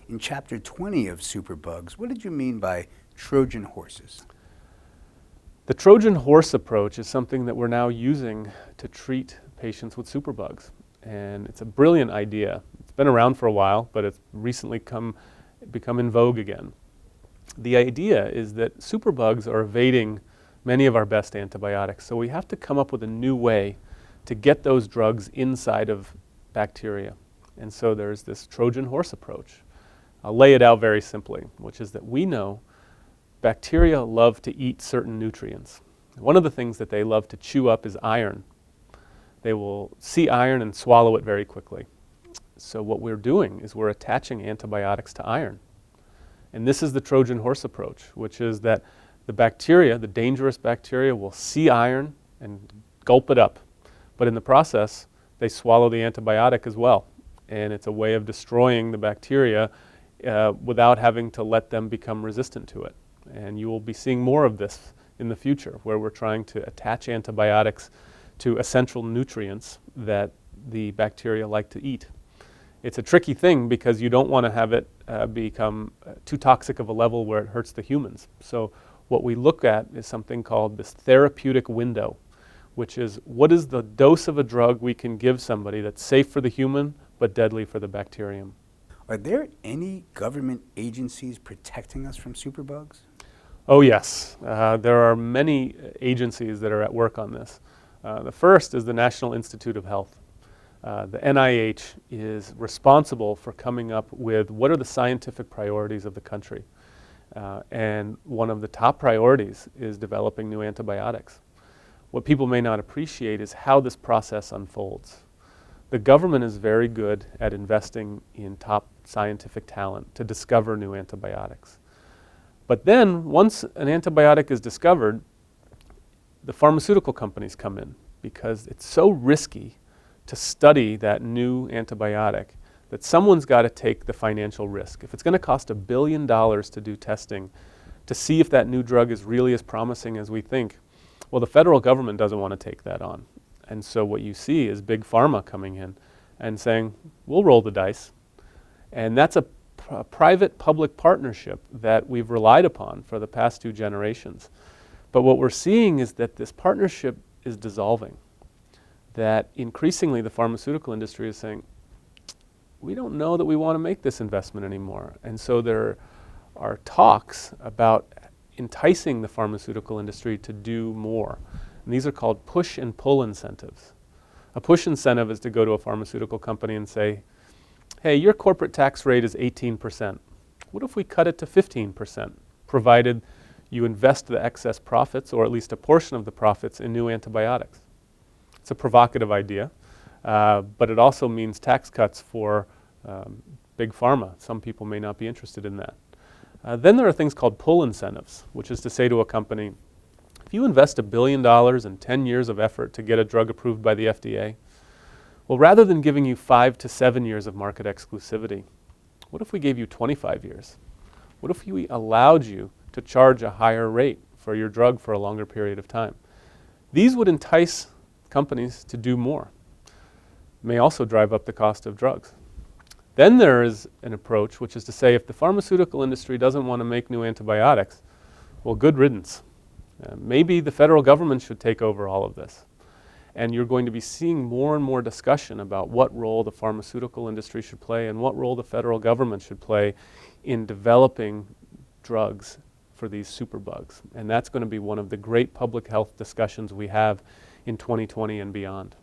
In Chapter 20 of Superbugs, what did you mean by Trojan horses? The Trojan horse approach is something that we're now using to treat patients with superbugs. And it's a brilliant idea. It's been around for a while, but it's recently become in vogue again. The idea is that superbugs are evading many of our best antibiotics, so we have to come up with a new way to get those drugs inside of bacteria. And so there's this Trojan horse approach. I'll lay it out very simply, which is that we know bacteria love to eat certain nutrients. One of the things that they love to chew up is iron. They will see iron and swallow it very quickly. So what we're doing is we're attaching antibiotics to iron. And this is the Trojan horse approach, which is that the bacteria, the dangerous bacteria, will see iron and gulp it up. But in the process, they swallow the antibiotic as well. And it's a way of destroying the bacteria without having to let them become resistant to it. And you will be seeing more of this in the future, where we're trying to attach antibiotics to essential nutrients that the bacteria like to eat. It's a tricky thing because you don't want to have it become too toxic of a level where it hurts the humans. So what we look at is something called this therapeutic window, which is what is the dose of a drug we can give somebody that's safe for the human but deadly for the bacterium. Are there any government agencies protecting us from superbugs? Oh yes, there are many agencies that are at work on this. The first is the National Institute of Health. The NIH is responsible for coming up with what are the scientific priorities of the country. And one of the top priorities is developing new antibiotics. What people may not appreciate is how this process unfolds. The government is very good at investing in top scientific talent to discover new antibiotics. But then, once an antibiotic is discovered, the pharmaceutical companies come in because it's so risky to study that new antibiotic that someone's got to take the financial risk. If it's going to cost $1 billion to do testing to see if that new drug is really as promising as we think, well, the federal government doesn't want to take that on. And so what you see is big pharma coming in and saying, we'll roll the dice. And that's a private-public partnership that we've relied upon for the past 2 generations. But what we're seeing is that this partnership is dissolving, that increasingly the pharmaceutical industry is saying, we don't know that we want to make this investment anymore. And so there are talks about enticing the pharmaceutical industry to do more. And these are called push and pull incentives. A push incentive is to go to a pharmaceutical company and say, hey, your corporate tax rate is 18%. What if we cut it to 15%, provided you invest the excess profits, or at least a portion of the profits, in new antibiotics? It's a provocative idea, but it also means tax cuts for big pharma. Some people may not be interested in that. Then there are things called pull incentives, which is to say to a company, if you invest $1 billion in 10 years of effort to get a drug approved by the FDA, well, rather than giving you 5 to 7 years of market exclusivity, what if we gave you 25 years? What if we allowed you to charge a higher rate for your drug for a longer period of time? These would entice companies to do more. May also drive up the cost of drugs. Then there is an approach, which is to say, if the pharmaceutical industry doesn't want to make new antibiotics, well, good riddance. Maybe the federal government should take over all of this. And you're going to be seeing more and more discussion about what role the pharmaceutical industry should play and what role the federal government should play in developing drugs for these superbugs. And that's going to be one of the great public health discussions we have in 2020 and beyond.